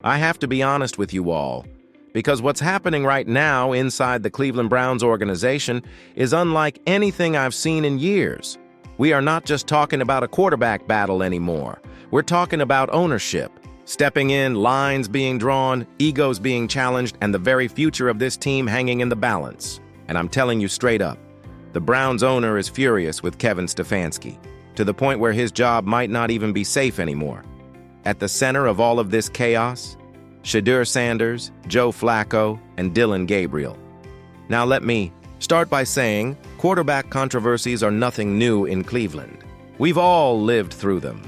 I have to be honest with you all, because what's happening right now inside the Cleveland Browns organization is unlike anything I've seen in years. We are not just talking about a quarterback battle anymore. We're talking about ownership. Stepping in, lines being drawn, egos being challenged, and the very future of this team hanging in the balance. And I'm telling you straight up, the Browns owner is furious with Kevin Stefanski, to the point where his job might not even be safe anymore. At the center of all of this chaos, Shedeur Sanders, Joe Flacco, and Dillon Gabriel. Now let me start by saying quarterback controversies are nothing new in Cleveland. We've all lived through them.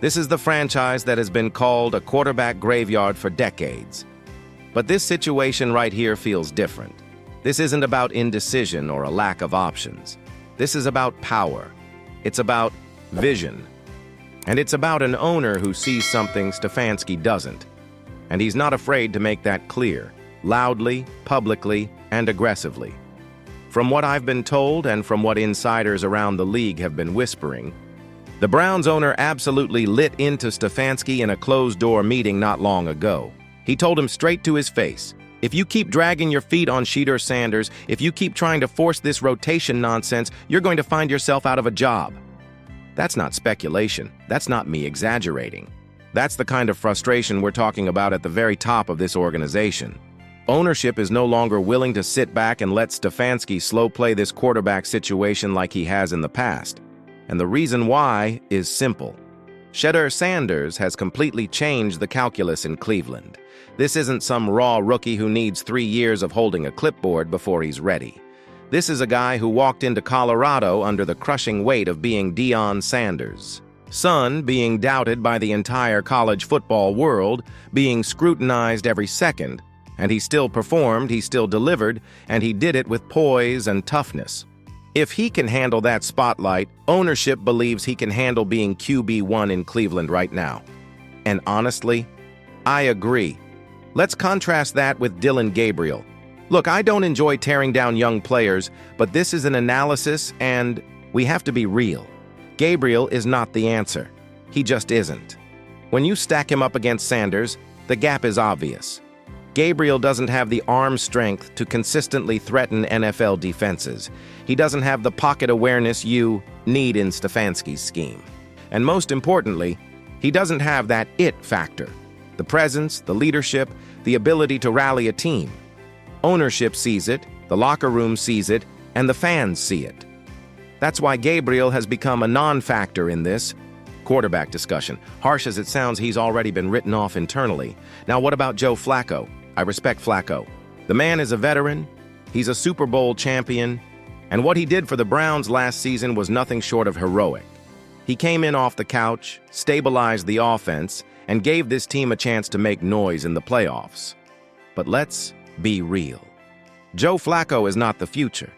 This is the franchise that has been called a quarterback graveyard for decades. But this situation right here feels different. This isn't about indecision or a lack of options. This is about power. It's about vision. And it's about an owner who sees something Stefanski doesn't. And he's not afraid to make that clear, loudly, publicly, and aggressively. From what I've been told and from what insiders around the league have been whispering, the Browns owner absolutely lit into Stefanski in a closed-door meeting not long ago. He told him straight to his face, "If you keep dragging your feet on Shedeur Sanders, if you keep trying to force this rotation nonsense, you're going to find yourself out of a job." That's not speculation. That's not me exaggerating. That's the kind of frustration we're talking about at the very top of this organization. Ownership is no longer willing to sit back and let Stefanski slow play this quarterback situation like he has in the past. And the reason why is simple. Shedeur Sanders has completely changed the calculus in Cleveland. This isn't some raw rookie who needs 3 years of holding a clipboard before he's ready. This is a guy who walked into Colorado under the crushing weight of being Deion Sanders' son, being doubted by the entire college football world, being scrutinized every second, and he still performed, he still delivered, and he did it with poise and toughness. If he can handle that spotlight, ownership believes he can handle being QB1 in Cleveland right now. And honestly, I agree. Let's contrast that with Dillon Gabriel. Look, I don't enjoy tearing down young players, but this is an analysis and we have to be real. Gabriel is not the answer. He just isn't. When you stack him up against Sanders, the gap is obvious. Gabriel doesn't have the arm strength to consistently threaten NFL defenses. He doesn't have the pocket awareness you need in Stefanski's scheme. And most importantly, he doesn't have that it factor. The presence, the leadership, the ability to rally a team. Ownership sees it, the locker room sees it, and the fans see it. That's why Gabriel has become a non-factor in this quarterback discussion. Harsh as it sounds, he's already been written off internally. Now what about Joe Flacco? I respect Flacco. The man is a veteran, he's a Super Bowl champion, and what he did for the Browns last season was nothing short of heroic. He came in off the couch, stabilized the offense, and gave this team a chance to make noise in the playoffs. But let's be real. Joe Flacco is not the future.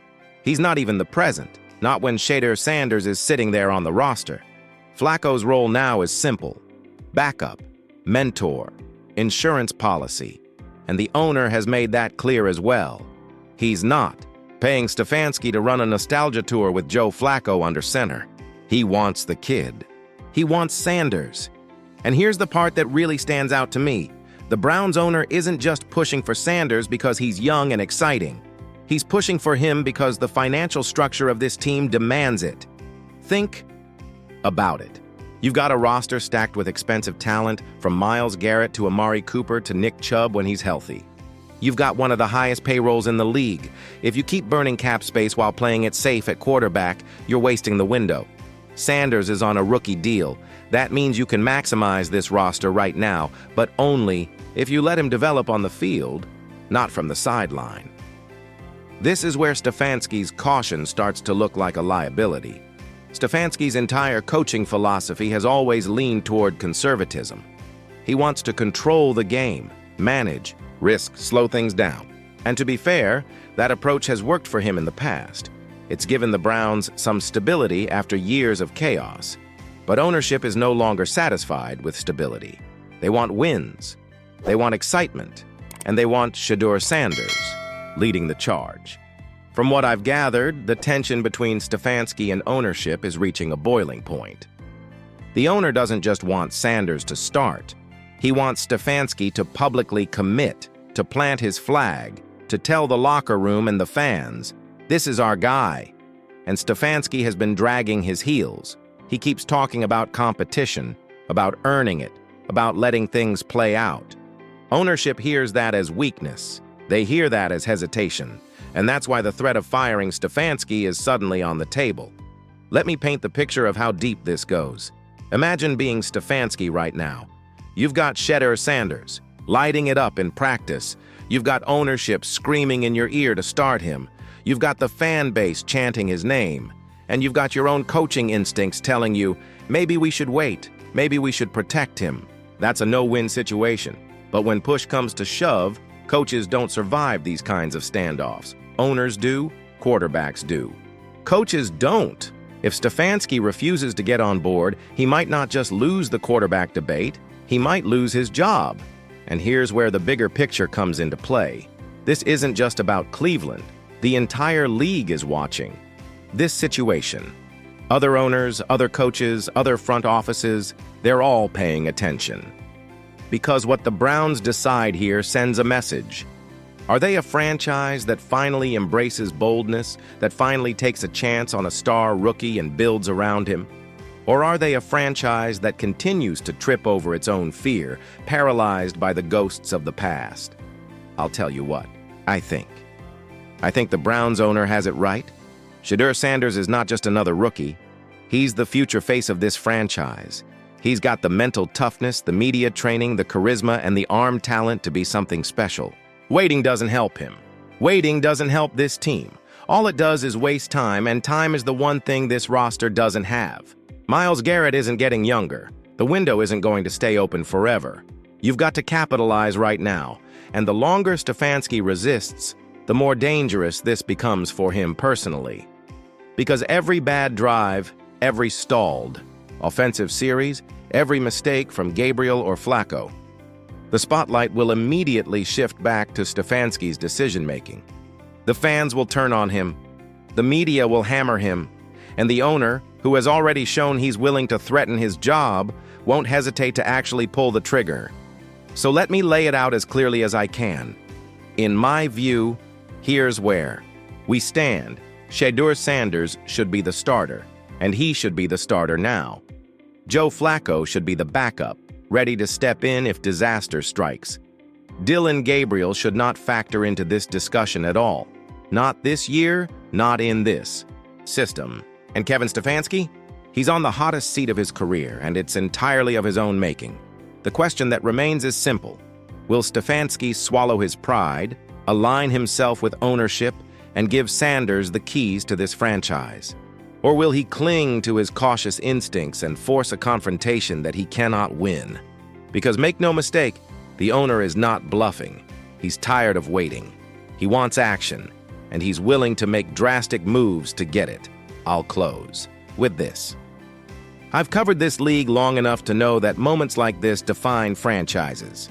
He's not even the present, not when Shedeur Sanders is sitting there on the roster. Flacco's role now is simple: backup, mentor, insurance policy. And the owner has made that clear as well. He's not paying Stefanski to run a nostalgia tour with Joe Flacco under center. He wants the kid. He wants Sanders. And here's the part that really stands out to me. The Browns owner isn't just pushing for Sanders because he's young and exciting. He's pushing for him because the financial structure of this team demands it. Think about it. You've got a roster stacked with expensive talent, from Myles Garrett to Amari Cooper to Nick Chubb when he's healthy. You've got one of the highest payrolls in the league. If you keep burning cap space while playing it safe at quarterback, you're wasting the window. Sanders is on a rookie deal. That means you can maximize this roster right now, but only if you let him develop on the field, not from the sideline. This is where Stefanski's caution starts to look like a liability. Stefanski's entire coaching philosophy has always leaned toward conservatism. He wants to control the game, manage, risk, slow things down. And to be fair, that approach has worked for him in the past. It's given the Browns some stability after years of chaos. But ownership is no longer satisfied with stability. They want wins, they want excitement, and they want Shedeur Sanders leading the charge. From what I've gathered, the tension between Stefanski and ownership is reaching a boiling point. The owner doesn't just want Sanders to start. He wants Stefanski to publicly commit, to plant his flag, to tell the locker room and the fans, "This is our guy." And Stefanski has been dragging his heels. He keeps talking about competition, about earning it, about letting things play out. Ownership hears that as weakness. They hear that as hesitation. And that's why the threat of firing Stefanski is suddenly on the table. Let me paint the picture of how deep this goes. Imagine being Stefanski right now. You've got Shedeur Sanders, lighting it up in practice. You've got ownership screaming in your ear to start him. You've got the fan base chanting his name. And you've got your own coaching instincts telling you, maybe we should wait, maybe we should protect him. That's a no-win situation. But when push comes to shove, coaches don't survive these kinds of standoffs. Owners do, quarterbacks do. Coaches don't. If Stefanski refuses to get on board, he might not just lose the quarterback debate, he might lose his job. And here's where the bigger picture comes into play. This isn't just about Cleveland. The entire league is watching this situation. Other owners, other coaches, other front offices, they're all paying attention. Because what the Browns decide here sends a message. Are they a franchise that finally embraces boldness, that finally takes a chance on a star rookie and builds around him? Or are they a franchise that continues to trip over its own fear, paralyzed by the ghosts of the past? I'll tell you what, I think the Browns owner has it right. Shedeur Sanders is not just another rookie. He's the future face of this franchise. He's got the mental toughness, the media training, the charisma, and the arm talent to be something special. Waiting doesn't help him. Waiting doesn't help this team. All it does is waste time, and time is the one thing this roster doesn't have. Myles Garrett isn't getting younger. The window isn't going to stay open forever. You've got to capitalize right now, and the longer Stefanski resists, the more dangerous this becomes for him personally. Because every bad drive, every stalled offensive series, every mistake from Gabriel or Flacco, the spotlight will immediately shift back to Stefanski's decision-making. The fans will turn on him, the media will hammer him, and the owner, who has already shown he's willing to threaten his job, won't hesitate to actually pull the trigger. So let me lay it out as clearly as I can. In my view, here's where we stand. Shedeur Sanders should be the starter, and he should be the starter now. Joe Flacco should be the backup, ready to step in if disaster strikes. Dillon Gabriel should not factor into this discussion at all. Not this year, not in this system. And Kevin Stefanski? He's on the hottest seat of his career, and it's entirely of his own making. The question that remains is simple. Will Stefanski swallow his pride, align himself with ownership, and give Sanders the keys to this franchise? Or will he cling to his cautious instincts and force a confrontation that he cannot win? Because make no mistake, the owner is not bluffing. He's tired of waiting. He wants action, and he's willing to make drastic moves to get it. I'll close with this. I've covered this league long enough to know that moments like this define franchises.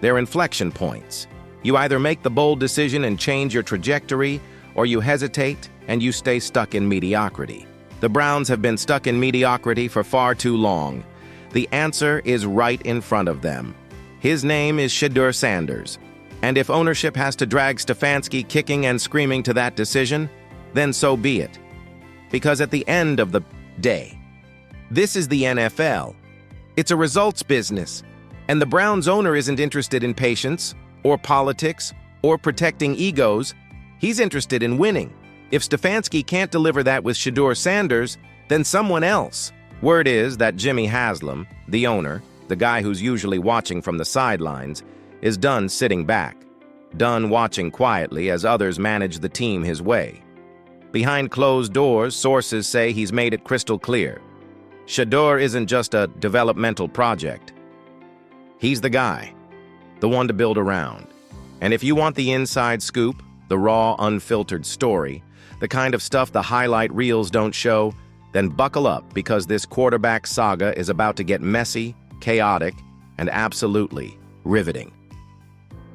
They're inflection points. You either make the bold decision and change your trajectory, or you hesitate and you stay stuck in mediocrity. The Browns have been stuck in mediocrity for far too long. The answer is right in front of them. His name is Shedeur Sanders. And if ownership has to drag Stefanski kicking and screaming to that decision, then so be it. Because at the end of the day, this is the NFL. It's a results business. And the Browns owner isn't interested in patience, or politics, or protecting egos. He's interested in winning. If Stefanski can't deliver that with Shedeur Sanders, then someone else. Word is that Jimmy Haslam, the owner, the guy who's usually watching from the sidelines, is done sitting back, done watching quietly as others manage the team his way. Behind closed doors, sources say he's made it crystal clear. Shedeur isn't just a developmental project. He's the guy, the one to build around. And if you want the inside scoop, the raw, unfiltered story, the kind of stuff the highlight reels don't show, then buckle up because this quarterback saga is about to get messy, chaotic, and absolutely riveting.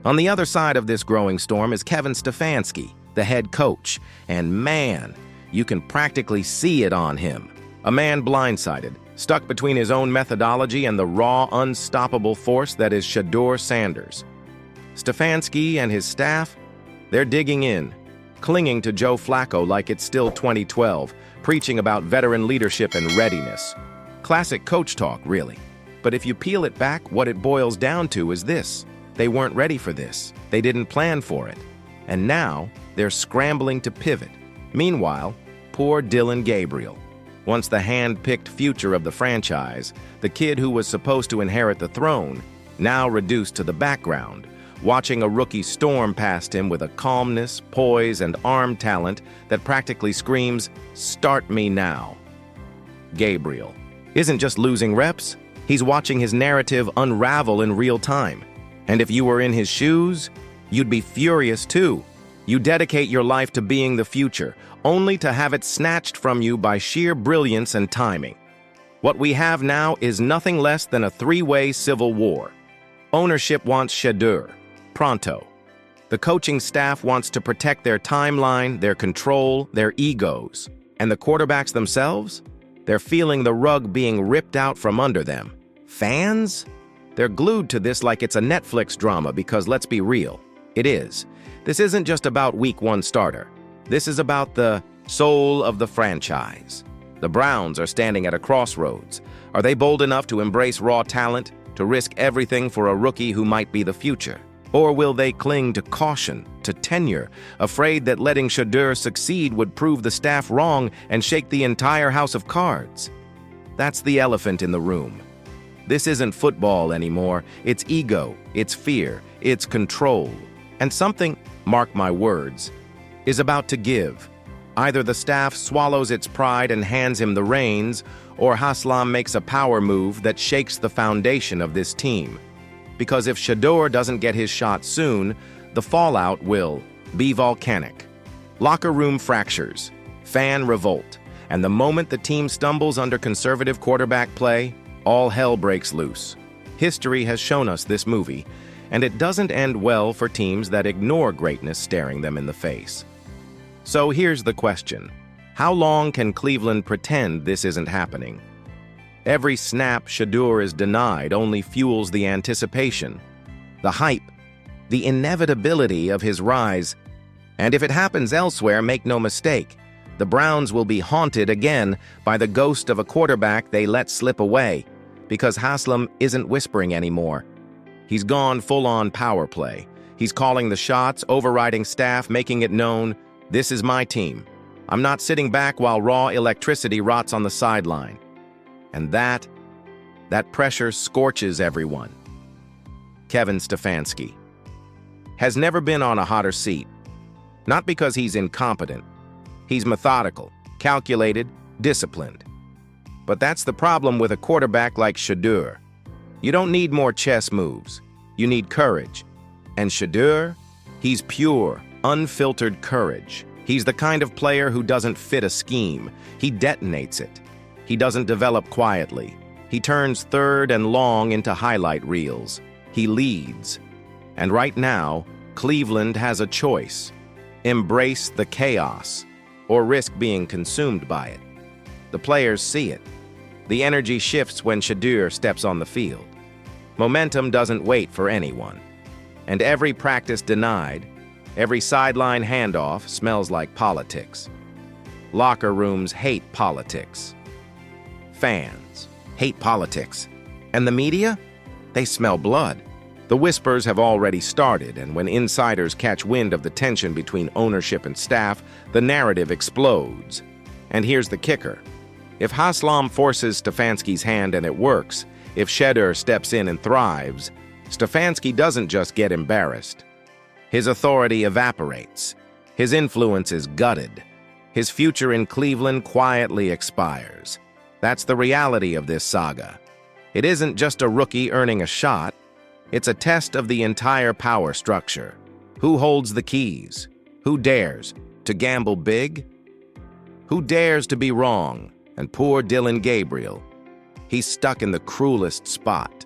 On the other side of this growing storm is Kevin Stefanski, the head coach, and man, you can practically see it on him. A man blindsided, stuck between his own methodology and the raw, unstoppable force that is Shedeur Sanders. Stefanski and his staff, they're digging in, clinging to Joe Flacco like it's still 2012, preaching about veteran leadership and readiness. Classic coach talk, really. But if you peel it back, what it boils down to is this. They weren't ready for this. They didn't plan for it. And now, they're scrambling to pivot. Meanwhile, poor Dillon Gabriel. Once the hand-picked future of the franchise, the kid who was supposed to inherit the throne, now reduced to the background, watching a rookie storm past him with a calmness, poise, and arm talent that practically screams, "Start me now." Gabriel isn't just losing reps, he's watching his narrative unravel in real time. And if you were in his shoes, you'd be furious too. You dedicate your life to being the future, only to have it snatched from you by sheer brilliance and timing. What we have now is nothing less than a three-way civil war. Ownership wants Shedeur, pronto. The coaching staff wants to protect their timeline, their control, their egos. And the quarterbacks themselves? They're feeling the rug being ripped out from under them. Fans? They're glued to this like it's a Netflix drama because, let's be real, it is. This isn't just about week one starter. This is about the soul of the franchise. The Browns are standing at a crossroads. Are they bold enough to embrace raw talent, to risk everything for a rookie who might be the future? Or will they cling to caution, to tenure, afraid that letting Shedeur succeed would prove the staff wrong and shake the entire house of cards? That's the elephant in the room. This isn't football anymore. It's ego, it's fear, it's control. And something, mark my words, is about to give. Either the staff swallows its pride and hands him the reins, or Haslam makes a power move that shakes the foundation of this team. Because if Shedeur doesn't get his shot soon, the fallout will be volcanic. Locker room fractures, fan revolt, and the moment the team stumbles under conservative quarterback play, all hell breaks loose. History has shown us this movie, and it doesn't end well for teams that ignore greatness staring them in the face. So here's the question. How long can Cleveland pretend this isn't happening? Every snap Shedeur is denied only fuels the anticipation, the hype, the inevitability of his rise. And if it happens elsewhere, make no mistake, the Browns will be haunted again by the ghost of a quarterback they let slip away, because Haslam isn't whispering anymore. He's gone full-on power play. He's calling the shots, overriding staff, making it known, this is my team. I'm not sitting back while raw electricity rots on the sideline. And that pressure scorches everyone. Kevin Stefanski has never been on a hotter seat. Not because he's incompetent. He's methodical, calculated, disciplined. But that's the problem with a quarterback like Shedeur. You don't need more chess moves. You need courage. And Shedeur, he's pure, unfiltered courage. He's the kind of player who doesn't fit a scheme. He detonates it. He doesn't develop quietly. He turns third and long into highlight reels. He leads. And right now, Cleveland has a choice. Embrace the chaos, or risk being consumed by it. The players see it. The energy shifts when Shedeur steps on the field. Momentum doesn't wait for anyone. And every practice denied, every sideline handoff smells like politics. Locker rooms hate politics. Fans hate politics. And the media? They smell blood. The whispers have already started, and when insiders catch wind of the tension between ownership and staff, the narrative explodes. And here's the kicker. If Haslam forces Stefanski's hand and it works, if Shedeur steps in and thrives, Stefanski doesn't just get embarrassed. His authority evaporates. His influence is gutted. His future in Cleveland quietly expires. That's the reality of this saga. It isn't just a rookie earning a shot. It's a test of the entire power structure. Who holds the keys? Who dares to gamble big? Who dares to be wrong? And poor Dillon Gabriel, he's stuck in the cruelest spot.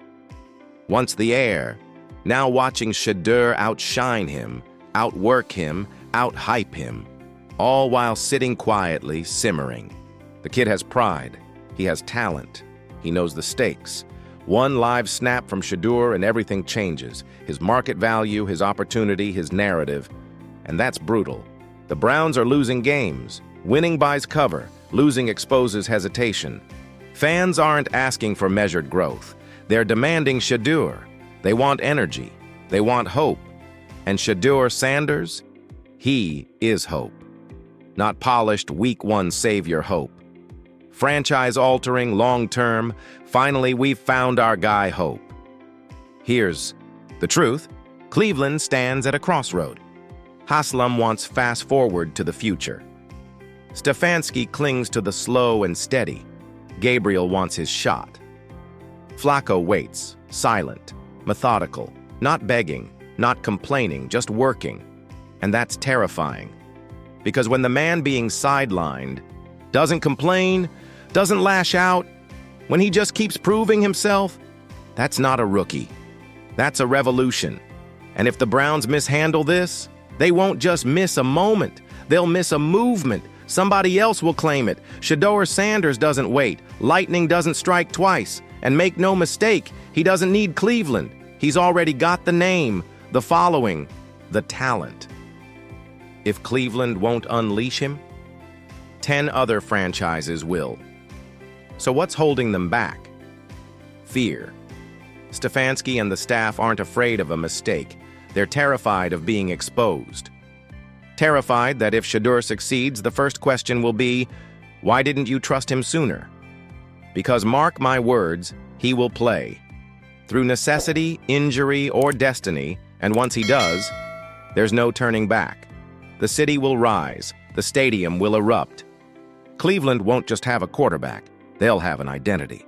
Once the heir, now watching Shedeur outshine him, outwork him, outhype him, all while sitting quietly, simmering. The kid has pride, he has talent, He knows the stakes. One live snap from Shedeur and everything changes. His market value, his opportunity, his narrative. And that's brutal. The Browns are losing games. Winning buys cover. Losing exposes hesitation. Fans aren't asking for measured growth. They're demanding Shedeur. They want energy. They want hope. And Shedeur Sanders, he is hope. Not polished, week one savior hope. Franchise-altering, long-term, finally we've found our guy hope. Here's the truth. Cleveland stands at a crossroad. Haslam wants fast-forward to the future. Stefanski clings to the slow and steady. Gabriel wants his shot. Flacco waits, silent, methodical, not begging, not complaining, just working. And that's terrifying. Because when the man being sidelined doesn't complain, doesn't lash out, when he just keeps proving himself, that's not a rookie. That's a revolution. And if the Browns mishandle this, they won't just miss a moment. They'll miss a movement. Somebody else will claim it. Shedeur Sanders doesn't wait. Lightning doesn't strike twice. And make no mistake, he doesn't need Cleveland. He's already got the name, the following, the talent. If Cleveland won't unleash him, 10 other franchises will. So what's holding them back? Fear. Stefanski and the staff aren't afraid of a mistake. They're terrified of being exposed. Terrified that if Shedeur succeeds, the first question will be, why didn't you trust him sooner? Because mark my words, he will play. Through necessity, injury, or destiny, and once he does, there's no turning back. The city will rise. The stadium will erupt. Cleveland won't just have a quarterback. They'll have an identity.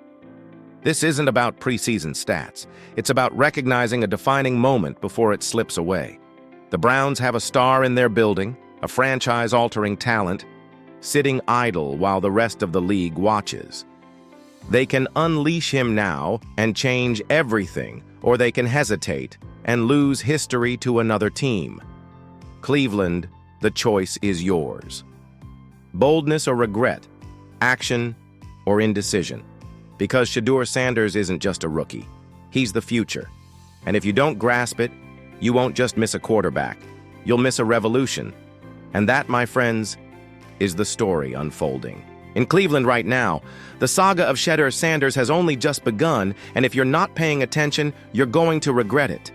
This isn't about preseason stats. It's about recognizing a defining moment before it slips away. The Browns have a star in their building, a franchise-altering talent, sitting idle while the rest of the league watches. They can unleash him now and change everything, or they can hesitate and lose history to another team. Cleveland, the choice is yours. Boldness or regret, action or indecision. Because Shedeur Sanders isn't just a rookie. He's the future. And if you don't grasp it, you won't just miss a quarterback. You'll miss a revolution. And that, my friends, is the story unfolding. In Cleveland right now, the saga of Shedeur Sanders has only just begun, and if you're not paying attention, you're going to regret it.